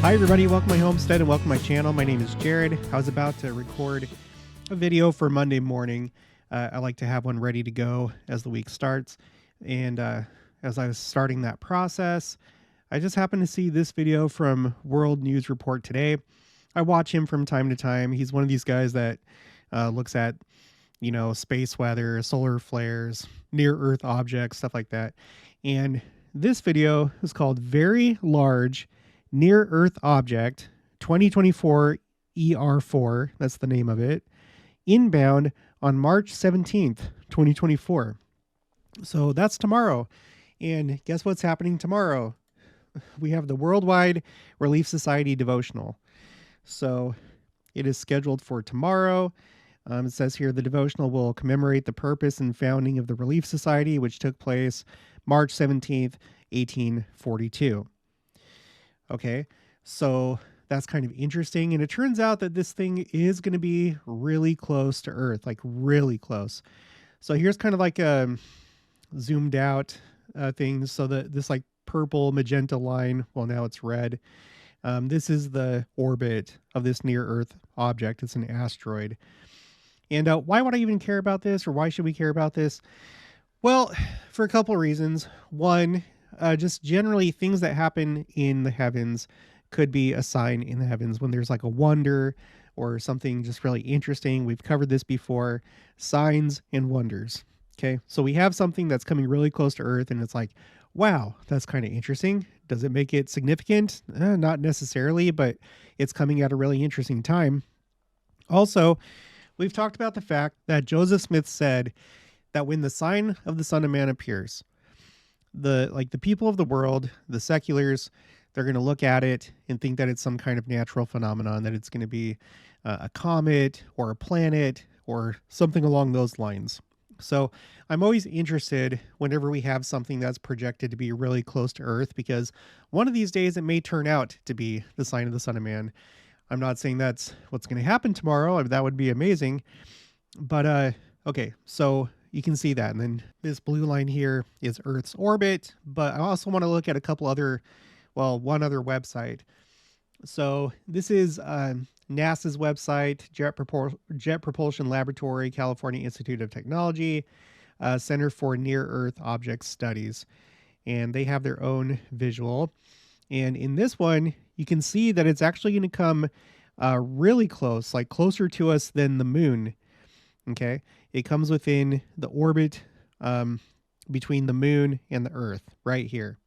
Hi everybody, welcome to my homestead and welcome to my channel. My name is Jared. I was about to record a video for Monday morning. I like to have one ready to go as the week starts. And as I was starting that process, I just happened to see this video from World News Report today. I watch him from time to time. He's one of these guys that looks at, space weather, solar flares, near-Earth objects, stuff like that. And this video is called Very Large Near-Earth Object 2024 ER4, that's the name of it, inbound on March 17th, 2024. So that's tomorrow. And guess what's happening tomorrow? We have the Worldwide Relief Society Devotional. So it is scheduled for tomorrow. It says here the devotional will commemorate the purpose and founding of the Relief Society, which took place March 17th, 1842. Okay, so that's kind of interesting. And it turns out that this thing is going to be really close to Earth, like really close. So here's kind of like a zoomed out thing. So that this like purple magenta line, well, now it's red. This is the orbit of this near Earth object. It's an asteroid. And why would I even care about this, or why should we care about this? Well, for a couple of reasons. One, just generally things that happen in the heavens could be a sign in the heavens when there's like a wonder or something just really interesting. We've covered this before, signs and wonders. Okay, so we have something that's coming really close to Earth and it's like, wow, that's kind of interesting. Does it make it significant? Not necessarily, but it's coming at a really interesting time. Also, we've talked about the fact that Joseph Smith said that when the sign of the Son of Man appears, the people of the world, the seculars, they're going to look at it and think that it's some kind of natural phenomenon, that it's going to be a comet or a planet or something along those lines. So I'm always interested whenever we have something that's projected to be really close to Earth, because one of these days it may turn out to be the sign of the Son of Man. I'm not saying that's what's going to happen tomorrow. That would be amazing. But okay, so you can see that. And then this blue line here is Earth's orbit. But I also want to look at a couple other, one other website. So this is NASA's website, Jet Propulsion Laboratory, California Institute of Technology, Center for Near-Earth Object Studies. And they have their own visual. And in this one, you can see that it's actually going to come really close, like closer to us than the moon. Okay, it comes within the orbit between the moon and the Earth right here.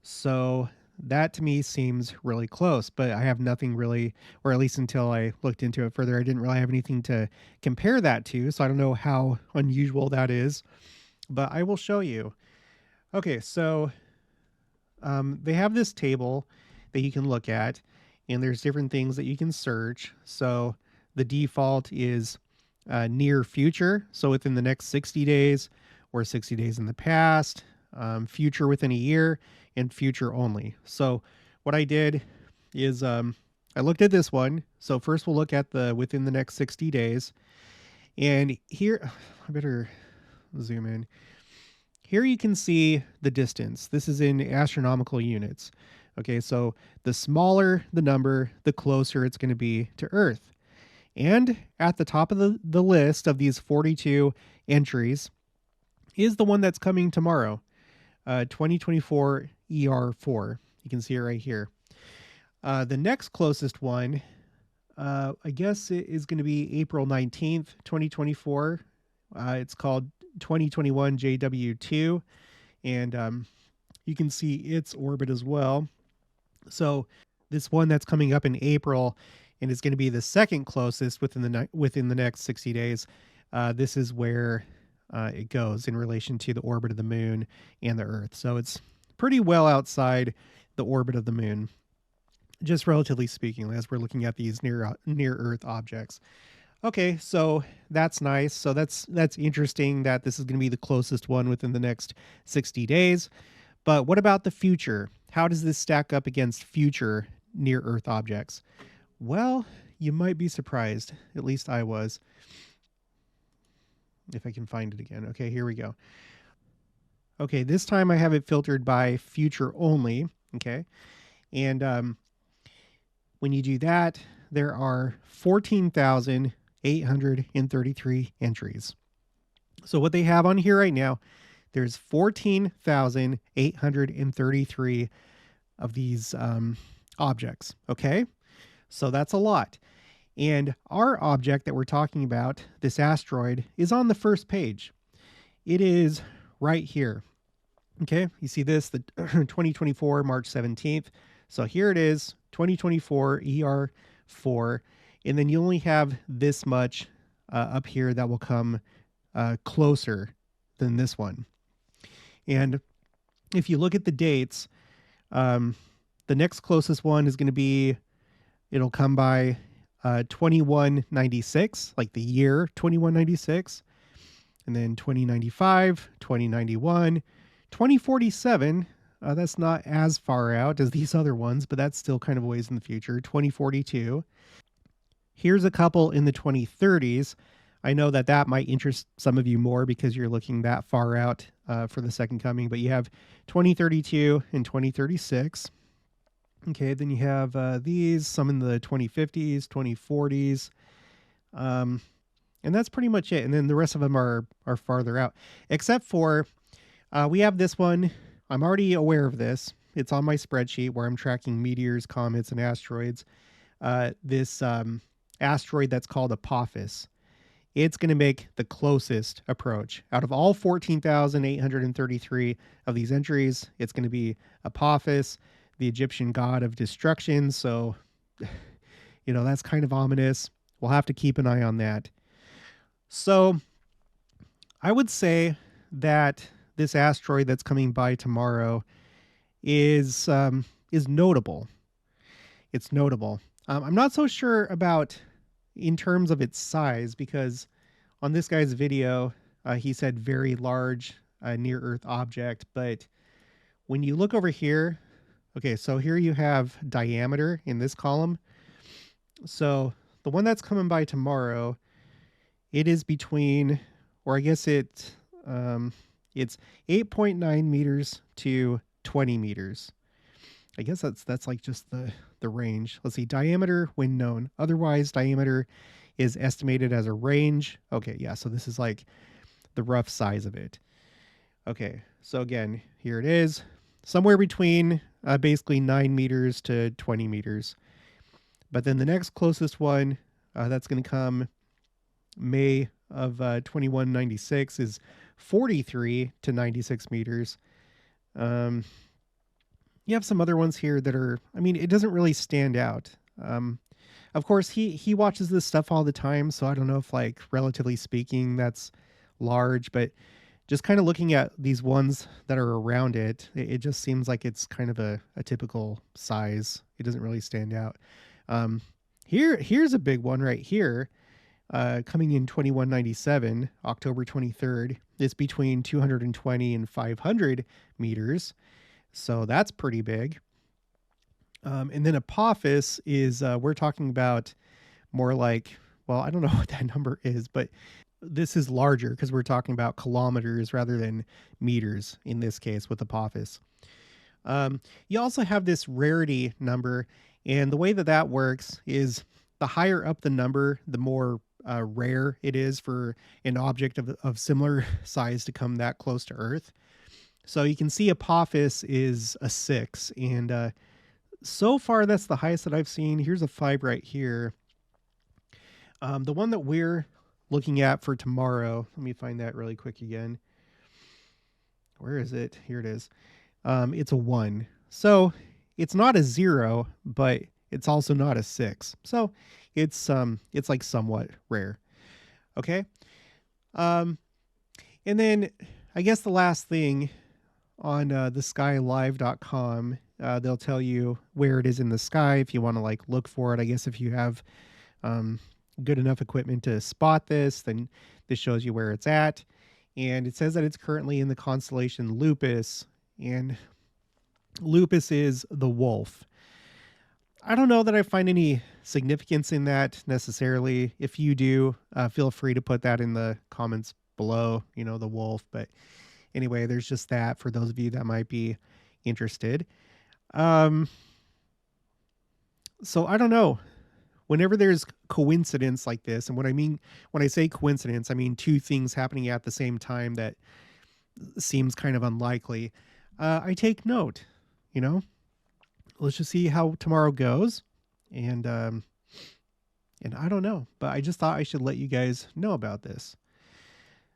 So that to me seems really close, but I have nothing really, or at least until I looked into it further, I didn't really have anything to compare that to. So I don't know how unusual that is, but I will show you. Okay, so they have this table that you can look at, and there's different things that you can search. So the default is near future, so within the next 60 days or 60 days in the past, future within a year, and future only. So what I did is I looked at this one. So first we'll look at the within the next 60 days. And here, I better zoom in. Here you can see the distance. This is in astronomical units. Okay, so the smaller the number, the closer it's going to be to Earth. And at the top of the list of these 42 entries is the one that's coming tomorrow, 2024 ER4. You can see it right here. The next closest one, I guess it is going to be April 19th, 2024. It's called 2021 JW2, and you can see its orbit as well. So this one that's coming up in April and is going to be the second closest within the next 60 days. This is where it goes in relation to the orbit of the moon and the Earth. So it's pretty well outside the orbit of the moon, just relatively speaking, as we're looking at these near Earth objects. Okay, so that's nice. So that's interesting that this is going to be the closest one within the next 60 days. But what about the future? How does this stack up against future near Earth objects? Well, you might be surprised. At least I was. If I can find it again. Okay, here we go. Okay, this time I have it filtered by future only. Okay, and When you do that, there are 14,833 entries. So what they have on here right now, there's 14,833 of these objects. Okay, so that's a lot. And our object that we're talking about, this asteroid, is on the first page. It is right here. Okay, you see this, the 2024 March 17th. So here it is, 2024 ER4. And then you only have this much up here that will come closer than this one. And if you look at the dates, the next closest one is going to be, it'll come by 2196, like the year 2196. And then 2095, 2091, 2047. That's not as far out as these other ones, but that's still kind of a ways in the future. 2042. Here's a couple in the 2030s. I know that that might interest some of you more because you're looking that far out for the second coming, but you have 2032 and 2036. Okay, then you have these, some in the 2050s, 2040s. And that's pretty much it. And then the rest of them are farther out, except for we have this one. I'm already aware of this. It's on my spreadsheet where I'm tracking meteors, comets, and asteroids. This asteroid that's called Apophis. It's going to make the closest approach. Out of all 14,833 of these entries, it's going to be Apophis, the Egyptian god of destruction. So, that's kind of ominous. We'll have to keep an eye on that. So I would say that this asteroid that's coming by tomorrow is notable. It's notable. I'm not so sure about in terms of its size, because on this guy's video, he said very large near-Earth object. But when you look over here, okay, so here you have diameter in this column. So the one that's coming by tomorrow, it is between, or I guess it's 8.9 meters to 20 meters. I guess that's like just the range. Let's see, diameter when known. Otherwise, diameter is estimated as a range. Okay, yeah, so this is like the rough size of it. Okay, so again, here it is. Somewhere between basically 9 meters to 20 meters. But then the next closest one that's going to come May of 2196 is 43 to 96 meters. You have some other ones here that are, it doesn't really stand out. Of course, he watches this stuff all the time, so I don't know if, like, relatively speaking, that's large, but just kind of looking at these ones that are around it, it just seems like it's kind of a typical size. It doesn't really stand out. Here's a big one right here. Coming in 2197, October 23rd, it's between 220 and 500 meters. So that's pretty big. And then Apophis is, we're talking about more like, well, I don't know what that number is, but this is larger because we're talking about kilometers rather than meters in this case with Apophis. You also have this rarity number, and the way that works is the higher up the number, the more rare it is for an object of similar size to come that close to Earth. So you can see Apophis is a 6, and so far that's the highest that I've seen. Here's a 5 right here. The one that we're looking at for tomorrow, let me find that really quick again. Where is it? Here it is. It's a 1. So it's not a 0, but it's also not a 6. So it's like somewhat rare. Okay. And then I guess the last thing on theskylive.com, they'll tell you where it is in the sky if you want to like look for it. I guess if you have good enough equipment to spot this, then this shows you where it's at. And it says that it's currently in the constellation Lupus, and Lupus is the wolf. I don't know that I find any significance in that necessarily. If you do, feel free to put that in the comments below, the wolf. But anyway, there's just that for those of you that might be interested. Let's So I don't know. Whenever there's coincidence like this, and when I say coincidence, I mean two things happening at the same time that seems kind of unlikely. I take note. You know, let's just see how tomorrow goes, and I don't know, but I just thought I should let you guys know about this.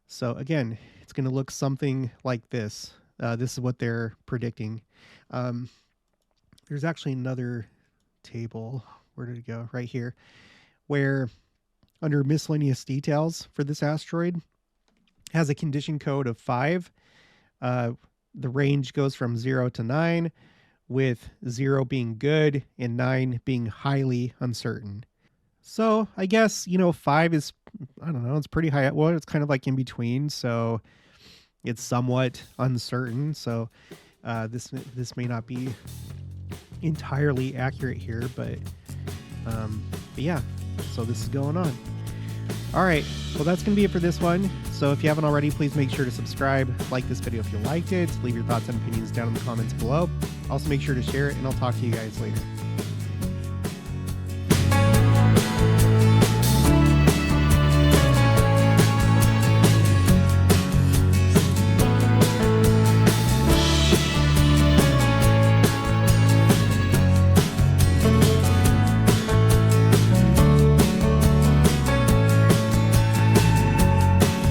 So again, it's going to look something like this. This is what they're predicting. Um, there's actually another table. Where did it go? Right here, where under miscellaneous details for this asteroid has a condition code of 5. The range goes from 0 to 9, with 0 being good and 9 being highly uncertain. So I guess, 5 is, I don't know, it's pretty high. Well, it's kind of like in between. So it's somewhat uncertain. So this may not be entirely accurate here, but yeah, so this is going on. All right, well, that's going to be it for this one. So if you haven't already, please make sure to subscribe, like this video if you liked it, leave your thoughts and opinions down in the comments below. Also make sure to share it, and I'll talk to you guys later.